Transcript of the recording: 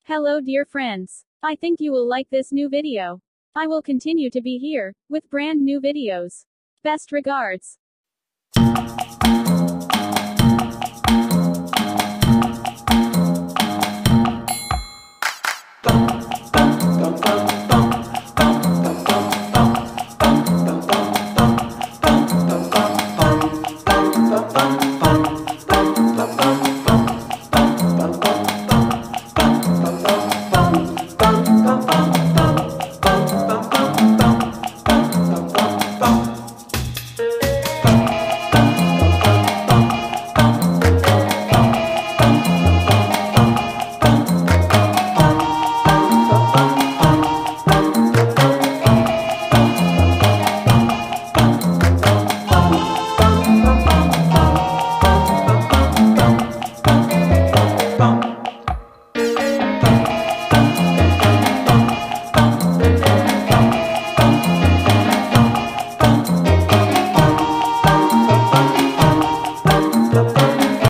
Hello dear friends. I think you will like this new video. I will continue to be here, with brand new videos. Best regards.